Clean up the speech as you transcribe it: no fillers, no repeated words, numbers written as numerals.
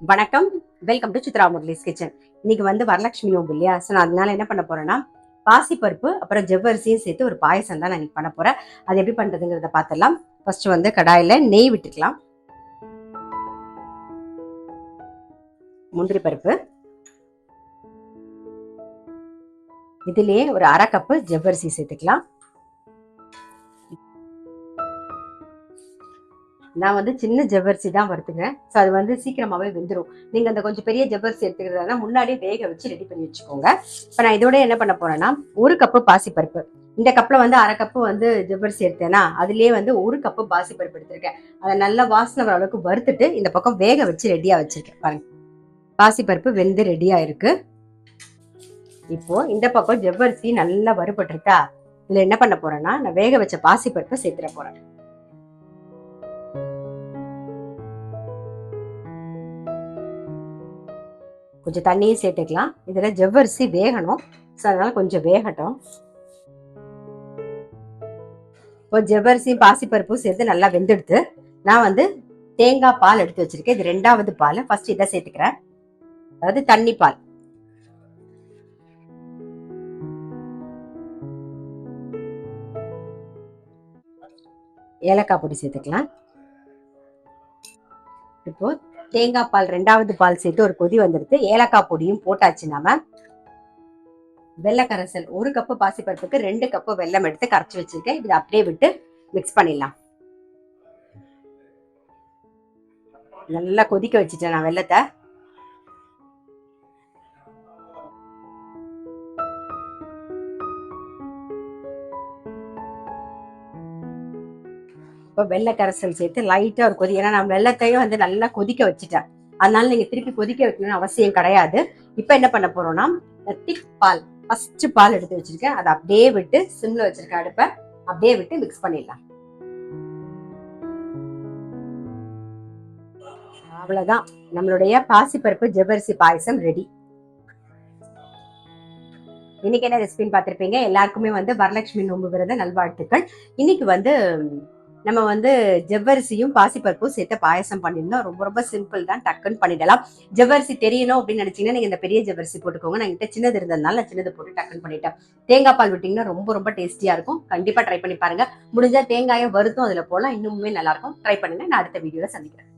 வணக்கம், welcome to Chitra Murali's kitchen. இன்னைக்கு வந்து வரலட்சுமி நோம்பு இல்லையா? ஸோ நான் அதனால என்ன பண்ண போறேன்னா, பாசிப்பருப்பு அப்புறம் ஜவ்வரிசியும் சேர்த்து ஒரு பாயசம் தான் நான் இன்னைக்கு பண்ண போறேன். அது எப்படி பண்றதுங்கிறத பார்த்துடலாம். ஃபர்ஸ்ட் வந்து கடாயில நெய் விட்டுக்கலாம். முந்திரி பருப்பு, இதுலயே ஒரு அரை கப்பு ஜவ்வரிசி சேர்த்துக்கலாம். நான் வந்து சின்ன ஜவ்வரிசி தான் வறுத்துக்கிறேன். ஸோ அது வந்து சீக்கிரமாவே வெந்துடும். நீங்க அந்த கொஞ்சம் பெரிய ஜவ்வரிசி எடுத்துக்கிறதா முன்னாடியே வேக வச்சு ரெடி பண்ணி வச்சுக்கோங்க. இப்போ நான் இதோட என்ன பண்ண போறேன்னா, ஒரு கப்பு பாசிப்பருப்பு, இந்த கப்ல வந்து அரை கப்பு வந்து ஜவ்வரிசி எடுத்தேன்னா அதுலயே வந்து ஒரு கப்பு பாசிப்பருப்பு எடுத்திருக்கேன். அதை நல்லா வாசனை வர அளவுக்கு வறுத்துட்டு இந்த பக்கம் வேக வச்சு ரெடியா வச்சிருக்கேன். பாருங்க, பாசிப்பருப்பு வெந்து ரெடியா இருக்கு. இப்போ இந்த பக்கம் ஜவ்வரிசி நல்லா வறுபட்டுருக்கா. இதுல என்ன பண்ண போறேன்னா, நான் வேக வச்ச பாசிப்பருப்பை சேர்த்துட போறேன். கொஞ்சம் தண்ணியும் சேர்த்துக்கலாம். இதுல ஜவ்வரிசி வேகணும். ஸோ அதனால கொஞ்சம் வேகட்டும். இப்போ ஜவ்வரிசி பாசிப்பருப்பும் சேர்த்து நல்லா வெந்தெடுத்து நான் வந்து தேங்காய் பால் எடுத்து வச்சிருக்கேன். இது 2வது பால். ஃபர்ஸ்ட் இதை சேர்த்துக்கிறேன். அதாவது தண்ணி பால். ஏலக்காய் பொடி சேர்த்துக்கலாம். இப்போ தேங்காய் பால் 2வது பால் சேர்த்து ஒரு கொதி வந்துடுது. ஏலக்காய் பொடியும் போட்டாச்சு. நாம வெள்ளை கரைசல், ஒரு கப்பு பாசிப்பருப்புக்கு 2 கப்பு வெல்லம் எடுத்து கரைச்சி வச்சிருக்கேன். இது அப்படியே விட்டு மிக்ஸ் பண்ணிடலாம். நல்லா கொதிக்க வச்சுட்டேன் நான் வெல்லத்தை. இப்போ வெள்ளை கரைசல் சேர்த்து லைட்டா ஒரு கொதி, ஏன்னா நான் வெள்ளத்தையும் வந்து நல்லா கொதிக்க வச்சுட்டேன். அதனால நீங்க திருப்பி கொதிக்க வைக்கணும்னு அவசியம் கிடையாது. இப்ப என்ன பண்ண போறோம்னா, திக் பால், ஃபர்ஸ்ட் பால் எடுத்து வச்சிருக்கேன். அதை அப்படியே விட்டு சிம்ல வச்சிருக்கேன் அடுப்பை, அப்படியே விட்டு மிக்ஸ் பண்ணிடலாம். அவ்வளவுதான், நம்மளுடைய பாசிப்பருப்பு ஜவ்வரிசி பாயசம் ரெடி. இன்னைக்கு என்ன ரெசிபின்னு பார்த்திருப்பீங்க. எல்லாருக்குமே வந்து வரலட்சுமி நோம்பு விரத நல்வாழ்த்துக்கள். இன்னைக்கு வந்து நம்ம வந்து ஜவ்வரிசியும் பாசிப்பருப்பும் சேர்த்து பாயசம் பண்ணியிருந்தோம். ரொம்ப ரொம்ப சிம்பிள் தான், டக்குன்னு பண்ணிடலாம். ஜவ்வரிசி தெரியணும் அப்படின்னு நினைச்சீங்கன்னா நீங்க இந்த பெரிய ஜவ்வரிசி போட்டுக்கோங்க. நான் என்கிட்ட சின்னது இருந்ததுனால நான் சின்னது போட்டு டக்குன்னு பண்ணிட்டேன். தேங்காய் பால் விட்டீங்கன்னா ரொம்ப ரொம்ப டேஸ்டியா இருக்கும். கண்டிப்பா ட்ரை பண்ணி பாருங்க. முடிஞ்சா தேங்காயை வறுத்தும் அதுல போலாம், இன்னுமே நல்லா இருக்கும். ட்ரை பண்ணுங்க. நான் அடுத்த வீடியோல சந்திக்கிறேன்.